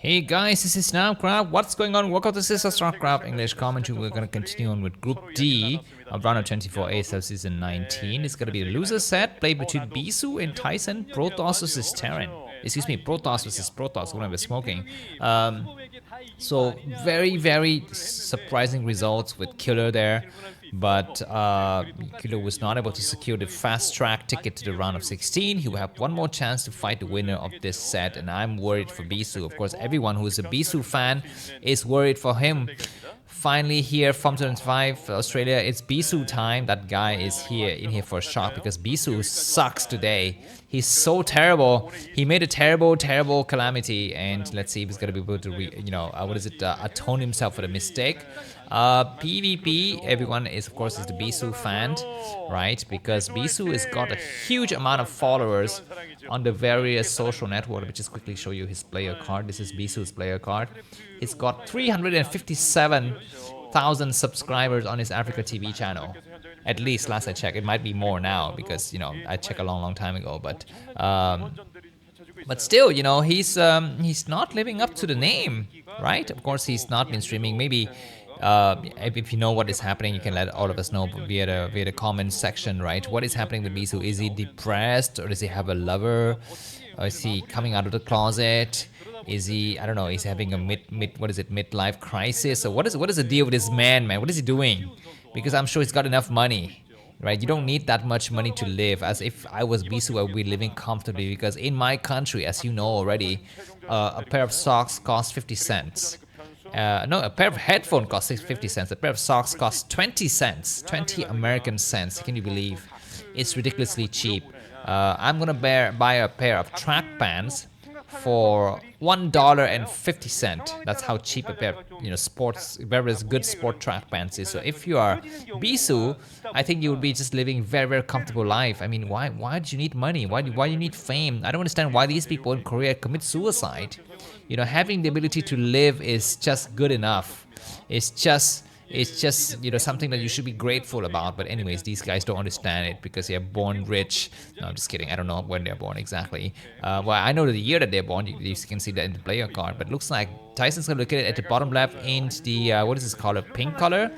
Hey guys, this is Namcraft. What's going on? Welcome to Starcraft English commentary. We're going to continue on with Group D of Round of 24 ASL Season 19. It's going to be a loser set played between Bisu and Tyson. Protoss versus Terran. Excuse me, Protoss versus Protoss. When I was smoking. So very surprising results with Killer there, but Killer was not able to secure the fast track ticket to the round of 16. He will have one more chance to fight the winner of this set, and I'm worried for Bisu. Of course, everyone who is a Bisu fan is worried for him. Finally here from 2005 Australia, it's Bisu time. That guy is in here for a shock because Bisu sucks today. He's so terrible. He made a terrible calamity, and let's see if he's gonna be able to atone himself for the mistake. PvP, everyone is of course the Bisu fan, right? Because Bisu has got a huge amount of followers on the various social networks. Let me just quickly show you his player card. This is Bisu's player card. He's got 357,000 subscribers on his Africa TV channel. At least last I checked. It might be more now because I checked a long time ago. But still, he's not living up to the name, right? Of course, he's not been streaming. Maybe if you know what is happening, you can let all of us know via the comment section, right? What is happening with Bisu? Is he depressed, or does he have a lover? Or is he coming out of the closet? Is he, I don't know, he's having a midlife crisis? Or what is the deal with this man? What is he doing? Because I'm sure he's got enough money, right? You don't need that much money to live. As if I was Bisu, I would be living comfortably, because in my country, as you know already, a pair of socks costs 50 cents. No, a pair of headphones costs 50 cents. A pair of socks costs 20 cents, 20 American cents. Can you believe? It's ridiculously cheap. I'm gonna buy a pair of track pants for $1.50. That's how cheap a pair of very good sport track pants is. So if you are Bisu, I think you would be just living very comfortable life. I mean, why do you need money? Why do you need fame? I don't understand why these people in Korea commit suicide. Having the ability to live is just good enough. It's just something that you should be grateful about. But anyways, these guys don't understand it because they're born rich. No, I'm just kidding. I don't know when they're born exactly. Well, I know the year that they're born. You can see that in the player card. But it looks like Tyson's gonna look at it at the bottom left in the what is this called, a pink color,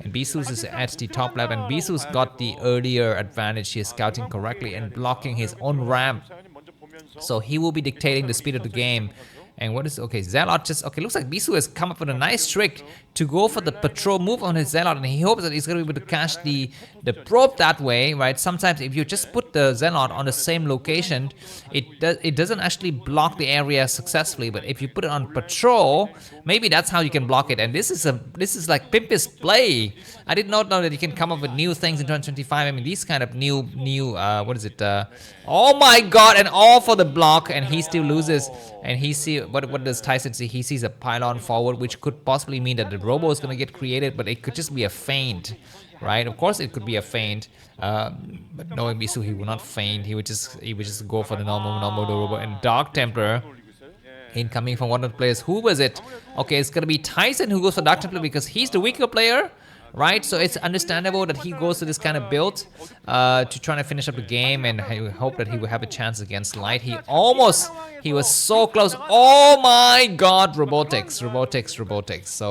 and Bisu's is at the top left. And Bisu's got the earlier advantage. He is scouting correctly and blocking his own ramp, so he will be dictating the speed of the game. And what is, okay, Zealot looks like Bisu has come up with a nice trick to go for the patrol move on his Zealot, and he hopes that he's going to be able to catch the probe that way, right? Sometimes if you just put the Zealot on the same location, it doesn't actually block the area successfully, but if you put it on patrol, maybe that's how you can block it. And this is like Pimp's play. I did not know that you can come up with new things in 2025. I mean, these kind of new oh my god, and all for the block, and he still loses. And he see what does Tyson see? He sees a pylon forward, which could possibly mean that the robo is going to get created, but it could just be a feint, right? Of course it could be a feint, but knowing Bisu, he would not feint. He would just go for the normal robo. And Dark Templar incoming from one of the players. Who was it? Okay, it's gonna be Tyson who goes for Dark Templar because he's the weaker player, right? So it's understandable that he goes to this kind of build to try to finish up the game, and I hope that he will have a chance against Light. He was so close. Oh my god, robotics. So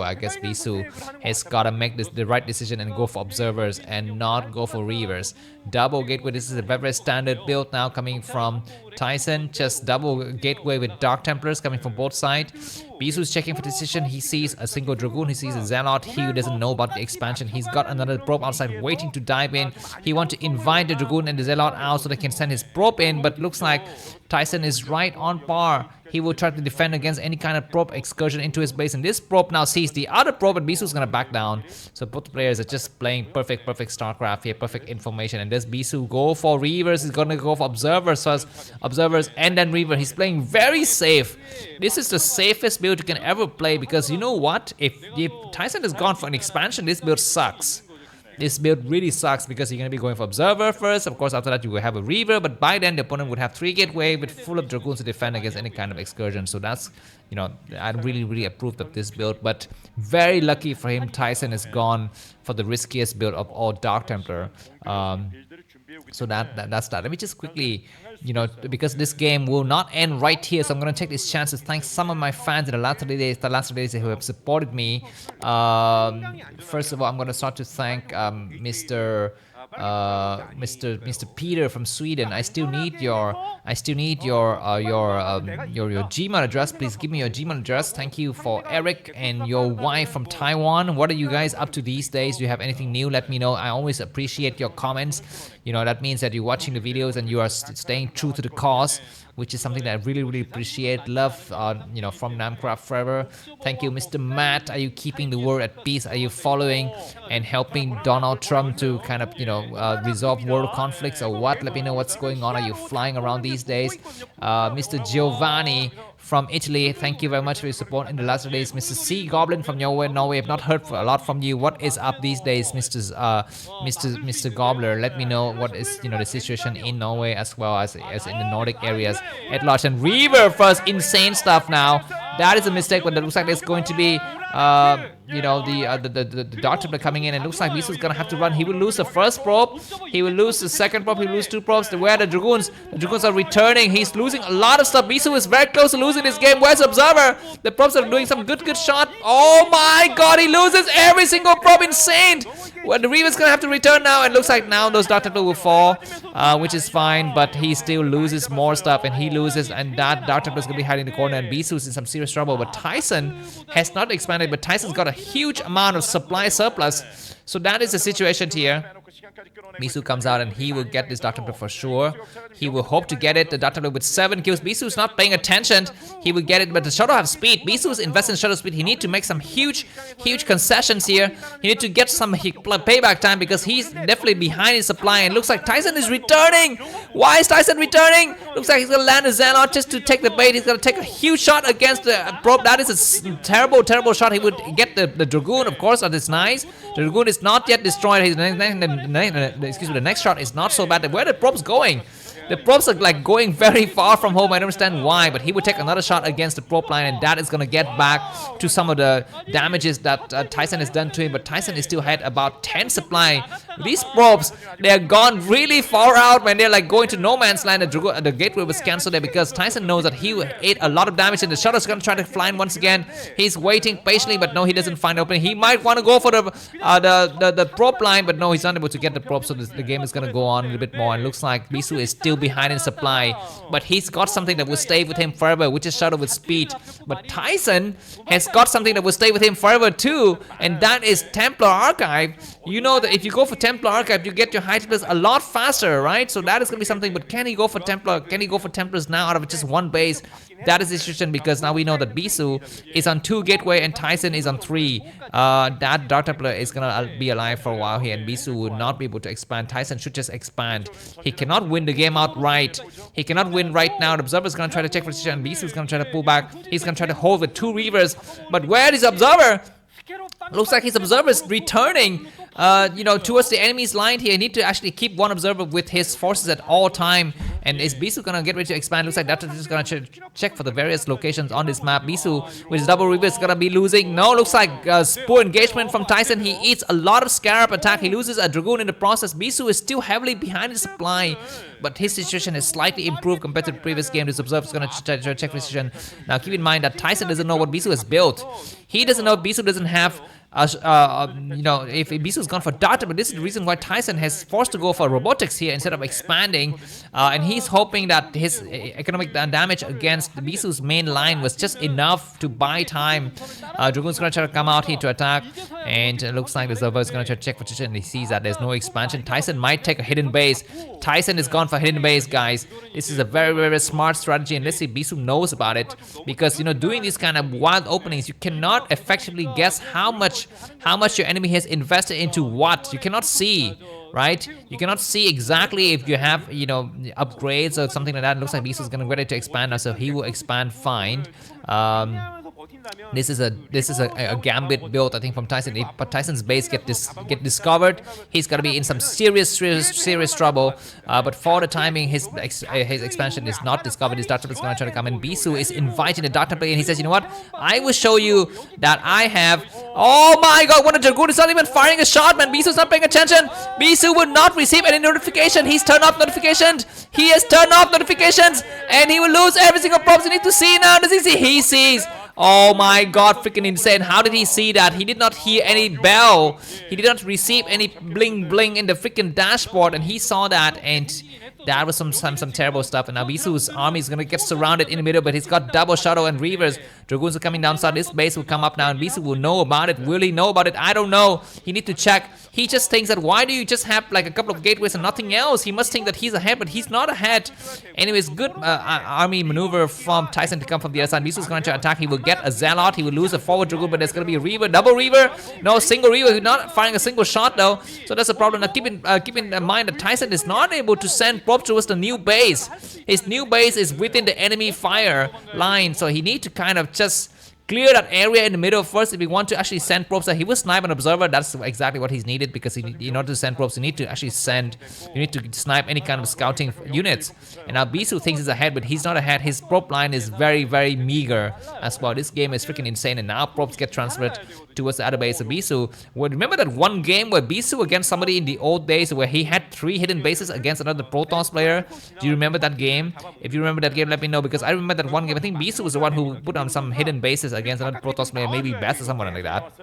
I guess Bisu has got to make the right decision and go for observers and not go for reavers. Double gateway, this is a very standard build now coming from Tyson. Just double gateway with Dark Templars coming from both sides. Bisu's checking for decision. He sees a single Dragoon. He sees a Zealot. He doesn't know about the expansion. He's got another probe outside waiting to dive in. He wants to invite the Dragoon and the Zealot out so they can send his probe in, but looks like Tyson is right on par. He will try to defend against any kind of probe excursion into his base, and this probe now sees the other probe, and Bisu's gonna back down. So both players are just playing perfect Starcraft here, perfect information. And this Bisu go for Reavers. He's gonna go for observers first, observers and then Reaver. He's playing very safe. This is the safest build you can ever play, because you know what? If Tyson has gone for an expansion, this build sucks. This build really sucks because you're going to be going for Observer first. Of course, after that, you will have a Reaver, but by then, the opponent would have 3 gateway with full of Dragoons to defend against any kind of excursion. So that's, I really approved of this build, but very lucky for him, Tyson has gone for the riskiest build of all Dark Templar. So that's that. Let me just quickly because this game will not end right here. So I'm going to take this chance to thank some of my fans in the last 3 days, who have supported me. First of all, I'm going to start to thank Mr. Peter from Sweden. I still need your Gmail address. Please give me your Gmail address. Thank you for Eric and your wife from Taiwan. What are you guys up to these days? Do you have anything new? Let me know. I always appreciate your comments. That means that you're watching the videos and you are staying true to the cause, which is something that I really, really appreciate. Love, from Namcraft forever. Thank you, Mr. Matt. Are you keeping the world at peace? Are you following and helping Donald Trump to kind of, resolve world conflicts or what? Let me know what's going on. Are you flying around these days? Mr. Giovanni from Italy, thank you very much for your support in the last days. Mr. C. Goblin from Norway, I've not heard a lot from you. What is up these days, Mr. Gobbler? Let me know what is the situation in Norway as well as in the Nordic areas at large. And Reaver first, insane stuff now. That is a mistake, but it looks like there's going to be the Dark Templar coming in, and it looks like Bisu's gonna have to run. He will lose the first probe, he will lose the second probe, he will lose 2 probes. Where the Dragoons are returning. He's losing a lot of stuff. Bisu is very close to losing this game. Where's Observer? The probes are doing some good shot. Oh my god, he loses every single probe. Insane. Well, the Reaver's gonna have to return now, and looks like now those Dark Templar will fall, which is fine, but he still loses more stuff, and he loses, and that Dark Templar is gonna be hiding in the corner, and Bisu's in some serious trouble. But Tyson has not expanded, but Tyson's got a huge amount of supply surplus. So that is the situation here. Bisu comes out and he will get this Dark Templar for sure. He will hope to get it. The Dark Templar with 7 kills. Bisu is not paying attention. He will get it, but the Shadow have speed. Bisu is investing in Shadow speed. He needs to make some huge concessions here. He needs to get some payback time because he's definitely behind his supply. And looks like Tyson is returning. Why is Tyson returning? Looks like he's gonna land a Zelle just to take the bait. He's gonna take a huge shot against the probe. That is a terrible shot. He would get the Dragoon, of course. That is nice. The Dragoon is not yet destroyed. The next shot is not so bad. Where are the probes going? The probes are like going very far from home. I don't understand why, but he would take another shot against the probe line, and that is going to get back to some of the damages that Tyson has done to him. But Tyson is still had about 10 supply. These probes, they are gone really far out when they're like going to no man's land. The gateway was cancelled there because Tyson knows that he ate a lot of damage, and the Shadow's going to try to fly in once again. He's waiting patiently, but no, he doesn't find opening. He might want to go for the probe line, but no, he's not able to get the probe, so the game is going to go on a little bit more. And looks like Bisu is still behind in supply, but he's got something that will stay with him forever, which is Shadow with speed. But Tyson has got something that will stay with him forever too, and that is Templar Archive. You know that if you go for Templar Archive, you get your high Templars a lot faster, right? So that is gonna be something. But can he go for Templar? Can he go for Templars now out of just one base? That is the situation, because now we know that Bisu is on 2 gateway and Tyson is on 3. That Dark Templar is gonna be alive for a while here, and Bisu will not be able to expand. Tyson should just expand. He cannot win the game outright. He cannot win right now. The Observer is gonna try to check for position, and Bisu is gonna try to pull back. He's gonna try to hold with 2 Reavers. But where is Observer? Looks like his Observer is returning, towards the enemy's line here. He need to actually keep one Observer with his forces at all time. And is Bisu gonna get ready to expand? Looks like that's just gonna check for the various locations on this map. Bisu with his double Reaver is gonna be losing. No, looks like poor engagement from Tyson. He eats a lot of Scarab attack. He loses a Dragoon in the process. Bisu is still heavily behind his supply, but his situation has slightly improved compared to the previous game. This Observer is gonna try to check position. Now keep in mind that Tyson doesn't know what Bisu has built. He doesn't know Bisu doesn't have if Bisu's gone for data, but this is the reason why Tyson has forced to go for robotics here instead of expanding, and he's hoping that his economic damage against Bisu's main line was just enough to buy time. Dragoon's gonna try to come out here to attack, and it looks like the Observer is gonna try to check for position, and he sees that there's no expansion. Tyson might take a hidden base. Tyson is gone for hidden base, guys. This is a very, very smart strategy, and let's see if Bisu knows about it, because doing these kind of wild openings, you cannot effectively guess how much your enemy has invested into what. You cannot see, right? You cannot see exactly if you have upgrades or something like that. It looks like Bisu is gonna get ready to expand now, so he will expand fine. This is a gambit build, I think, from Tyson. If Tyson's base get discovered, he's gonna be in some serious trouble. But for the timing, his expansion is not discovered. His Dark Temple is gonna try to come in. Bisu is inviting the Dark Temple, and he says, "You know what? I will show you that I have." Oh my God! One of the Dragoon is not even firing a shot, man. Bisu's not paying attention. Bisu would not receive any notification. He's turned off notifications. He has turned off notifications, and he will lose every single props. You need to see now. Does he see? He sees. Oh my God, freaking insane. How did he see that? He did not hear any bell. He did not receive any bling bling in the freaking dashboard, and he saw that, and that was some terrible stuff. And now Bisu's army is gonna get surrounded in the middle, but he's got double shadow and reavers. Dragoons are coming down south. This base will come up now, and Bisu will know about it. Will he know about it? I don't know. He need to check. He just thinks that why do you just have like a couple of gateways and nothing else? He must think that he's ahead, but he's not ahead. Anyways, good army maneuver from Tyson to come from the other side. Bisu's going to attack. He will get a Zealot. He will lose a forward Dragoon, but there's going to be a Reaver, double Reaver. No, single Reaver. He's not firing a single shot though, so that's a problem. Now keep in mind that Tyson is not able to send probes towards the new base. His new base is within the enemy fire line, so he needs to kind of just clear that area in the middle first if we want to actually send probes. He will snipe an observer. That's exactly what he's needed, because in order to send probes, you need to actually snipe any kind of scouting units. And now Bisu thinks he's ahead, but he's not ahead. His probe line is very, very meager as well. This game is freaking insane, and now probes get transferred towards the other base. So Bisu, well, remember that one game where Bisu against somebody in the old days where he had 3 hidden bases against another Protoss player? Do you remember that game? If you remember that game, let me know, because I remember that one game. I think Bisu was the one who put on some hidden bases against another Protoss player, maybe Best or someone like that.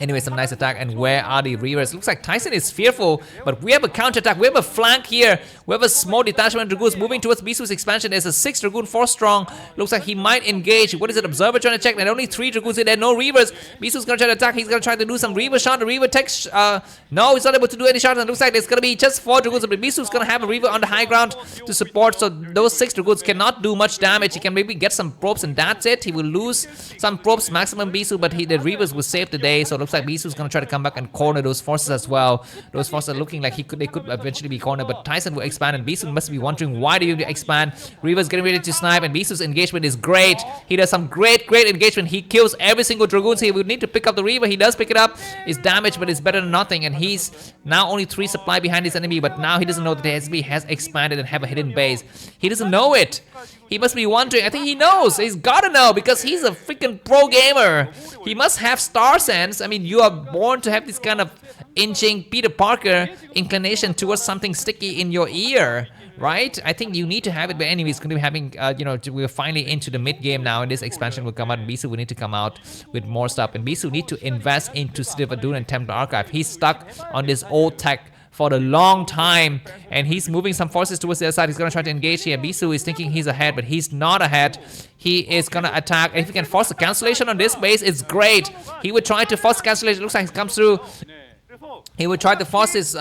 Anyway, some nice attack. And where are the Reavers? Looks like Tyson is fearful, but we have a counter-attack. We have a flank here. We have a small detachment of Dragoons moving towards Bisu's expansion. There's a 6 Dragoon, 4 strong. Looks like he might engage. What is it? Observer trying to check. There are only 3 Dragoons in there. No Reavers. Bisu's going to try to attack. He's going to try to do some Reaver shot. The Reaver takes... no, he's not able to do any shots. And it looks like there's going to be just 4 Dragoons. But Bisu's going to have a Reaver on the high ground to support. So those 6 Dragoons cannot do much damage. He can maybe get some probes, and that's it. He will lose some probes maximum Bisu, but the Reavers will save the day. So it looks like Bisu's going to try to come back and corner those forces as well. Those forces are looking like they could eventually be cornered, but Tyson will expand, and Bisu must be wondering why do you expand. Reaver's getting ready to snipe, and Bisu's engagement is great. He does some great engagement. He kills every single Dragoon. So he will need to pick up the Reaver. He does pick it up. It's damaged, but it's better than nothing, and he's now only 3 supply behind his enemy, but now he doesn't know that the SB has expanded and have a hidden base. He doesn't know it. He must be wondering. I think he knows. He's gotta know, because he's a freaking pro gamer. He must have star sense. I mean, you are born to have this kind of inching Peter Parker inclination towards something sticky in your ear, right? I think you need to have it. But anyways, going to be having, we're finally into the mid game now, and this expansion will come out. And Bisu will need to come out with more stuff, and Bisu need to invest into City of Adun and Templar Archive. He's stuck on this old tech for a long time, and he's moving some forces towards the other side. He's gonna try to engage here. Bisu is thinking he's ahead, but he's not ahead. He is gonna attack, and if he can force a cancellation on this base, it's great. He would try to force cancellation. Looks like he comes through. He would try to force this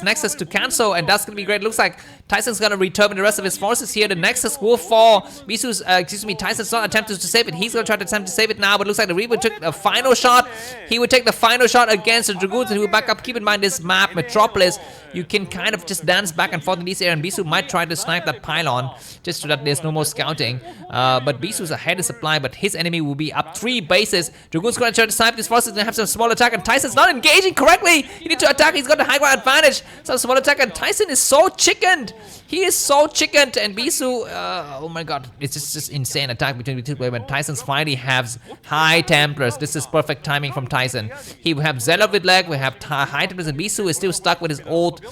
Nexus to cancel, and that's gonna be great. Looks like Tyson's gonna return the rest of his forces here. The Nexus will fall. Bisu's, Tyson's not attempting to save it. He's gonna try to attempt to save it now, but looks like the Reaver took a final shot. He would take the final shot against the Dragoons, and he will back up. Keep in mind this map, Metropolis, you can kind of just dance back and forth in this area, and Bisu might try to snipe that pylon just so that there's no more scouting. But Bisu's ahead of supply, but his enemy will be up 3 bases. Dragoon's gonna try to snipe this forces, gonna have some small attack, and Tyson's not engaging correctly. He needs to attack. He's got the high ground advantage. Some small attack, and Tyson is so chickened. He is so chickened, and Bisu, oh my god, it's just insane attack between the two players. When Tyson's finally has high Templars, this is perfect timing from Tyson. He will have Zelle with leg, we have high Templars, and Bisu is still stuck with his old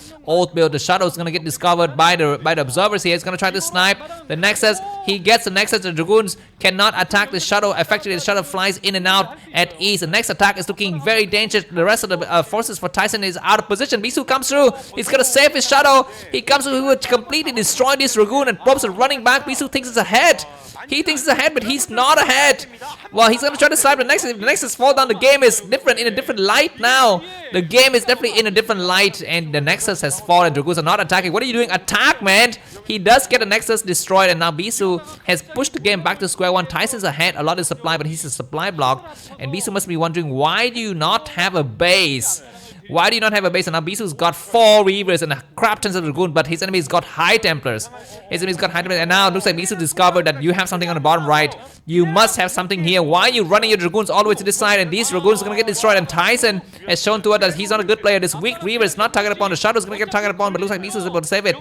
build. The Shadow is gonna get discovered by the observers here. He's gonna try to snipe the Nexus. He gets the Nexus. The Dragoons cannot attack the Shadow effectively. The Shadow flies in and out at ease. The next attack is looking very dangerous. The rest of the forces for Tyson is out of position. Bisu comes through. He's gonna save his Shadow. He comes through. He would completely destroy this Dragoon, and probes are running back. Bisu thinks it's ahead. He thinks it's ahead, but he's not ahead. Well, he's gonna try to snipe the Nexus. If the Nexus fall down, the game is different, in a different light now. The game is definitely in a different light, and the Nexus has fallen. Dragoons are not attacking. What are you doing? Attack, man! He does get the Nexus destroyed, and now Bisu has pushed the game back to square one. Tyson's ahead. A lot of supply, but he's a supply block, and Bisu must be wondering, why do you not have a base? Why do you not have a base? And now Bisu's got 4 Reavers and a crap tons of Dragoon, but his enemy's got high Templars. His enemy's got high Templars, and now it looks like Bisu discovered that you have something on the bottom right. You must have something here. Why are you running your Dragoons all the way to this side? And these Dragoons are gonna get destroyed. And Tyson has shown to us that he's not a good player. This weak Reaver is not targeted upon. The Shadow's gonna get targeted upon, but looks like Bisu's able to save it.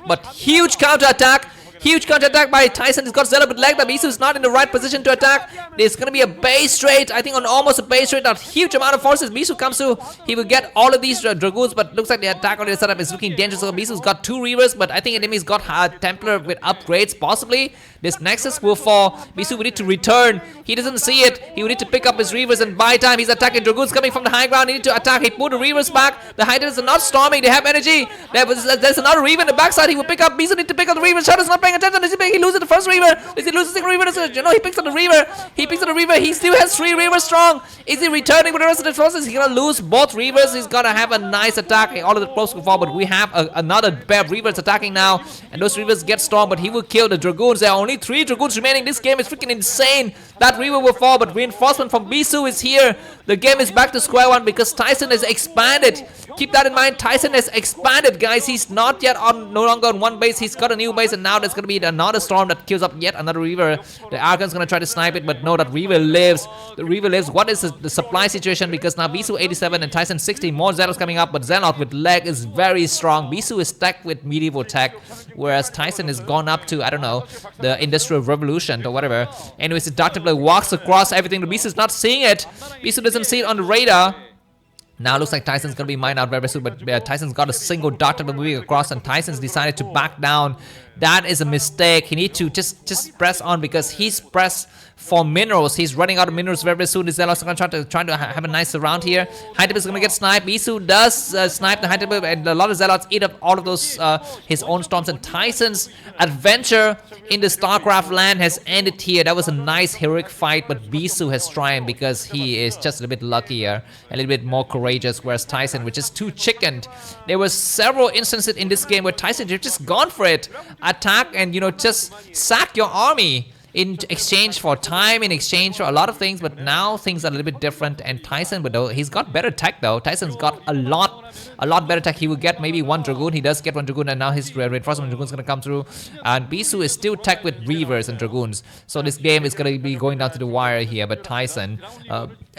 But huge counter attack. Huge counter attack by Tyson. He's got Zelle with leg. The Bisu is not in the right position to attack. There's gonna be a base trade. I think on almost a base trade. A huge amount of forces. Bisu comes to. He will get all of these Dragoons, but looks like the attack on the setup is looking dangerous. So Bisu's got 2 Reavers, but I think enemy's got Templar with upgrades possibly. This Nexus will fall. Bisu will need to return. He doesn't see it. He will need to pick up his Reavers and buy time. He's attacking Dragoons coming from the high ground. He need to attack. He put the Reavers back. The Hydras are not storming. They have energy. There's another Reaver in the backside. He will pick up. Bisu need to pick up the Reaver. Shadow's not paying attention. He loses the first Reaver. Does he lose the second Reaver? No, he picks up the Reaver. He picks up the Reaver. He still has 3 Reavers strong. Is he returning with the rest of the forces? He's gonna lose both Reavers. He's gonna have a nice attack. All of the probes will fall, but we have another pair of Reavers attacking now, and those Reavers get stormed, but he will kill the Dragoons. There are only 3 Dragoons remaining. This game is freaking insane. That Reaver will fall, but reinforcement from Bisu is here. The game is back to square one because Tyson has expanded. Keep that in mind. Tyson has expanded, guys. He's not yet no longer on one base. He's got a new base, and now there's gonna be another storm that kills up yet another Reaver. The Archon's gonna try to snipe it, but no, that Reaver lives. The Reaver lives. What is the supply situation? Because now Bisu 87 and Tyson 60. More Zealots coming up, but Zealot with leg is very strong. Bisu is stacked with medieval tech, whereas Tyson has gone up to, I don't know, the Industrial Revolution or whatever. Anyways, the Dark Templar walks across everything. The Bisu is not seeing it. Bisu doesn't see it on the radar. Now looks like Tyson's gonna be mined out very soon, but Tyson's got a single Dark Templar moving across, and Tyson's decided to back down. That is a mistake. He needs to just press on because he's pressed for minerals. He's running out of minerals very soon. This Zealot's gonna try to have a nice round here. High Templar is gonna get sniped. Bisu does snipe the High Templar, and a lot of Zealots eat up all of those his own storms. And Tyson's adventure in the Starcraft land has ended here. That was a nice heroic fight, but Bisu has triumphed because he is just a little bit luckier, a little bit more courageous, whereas Tyson, which is too chickened. There were several instances in this game where Tyson just gone for it. Attack and, you know, just sack your army in exchange for time, in exchange for a lot of things, but now things are a little bit different. And Tyson, but though he's got better tech though. Tyson's got a lot better tech. He will get maybe 1 Dragoon. He does get 1 Dragoon, and now his reinforcement Dragoon's gonna come through. And Bisu is still tech with Reavers and Dragoons. So this game is gonna be going down to the wire here. But Tyson,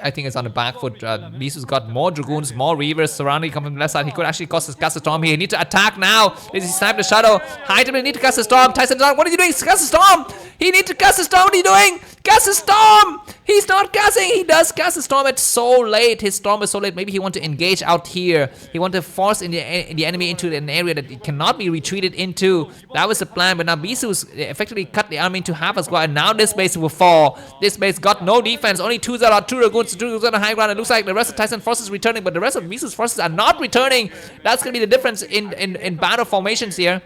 I think is on the back foot. Bisu's got more Dragoons, more Reavers surrounding, coming from the left side. He could actually cast a storm here. He needs to attack now. This is snipe the Shadow. High Templar need to cast a storm. Tyson's on. What are you doing? Cast a storm. He needs to cast a storm. What are you doing? Cast a storm. He's not casting. He does cast a storm. It's so late. His storm is so late. Maybe he wants to engage out here. He wants to force the enemy into an area that it cannot be retreated into. That was the plan. But now Bisu's effectively cut the army into half as well. And now this base will fall. This base got no defense. Only 2 Zealots, 2 Dragoons, 2 Dragoons on the high ground. It looks like the rest of Tyson's forces returning, but the rest of Bisu's forces are not returning. That's gonna be the difference in battle formations here.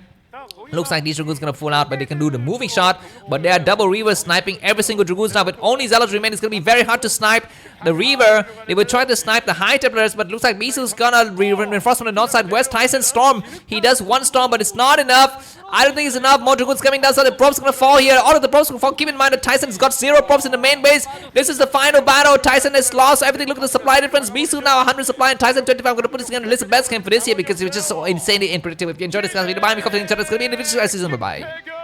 Looks like these Dragoons gonna fall out, but they can do the moving shot. But they are double Reavers sniping every single Dragoons now. With only Zealots remain, it's gonna be very hard to snipe the Reaver. They will try to snipe the High Templars, but it looks like Bisu's gonna reinforce from the north side. Where's Tyson's storm? He does 1 storm, but it's not enough. I don't think it's enough. More Dragoons coming down, so the probes gonna fall here. All of the probes will fall. Keep in mind that Tyson's got 0 probes in the main base. This is the final battle. Tyson has lost everything. Look at the supply difference. Bisu now 100 supply and Tyson 25. I'm gonna put this game on the list of best game for this year because it was just so insanely unpredictable. If you enjoyed this video, buy me coffee. It's gonna be in the video. Bye bye.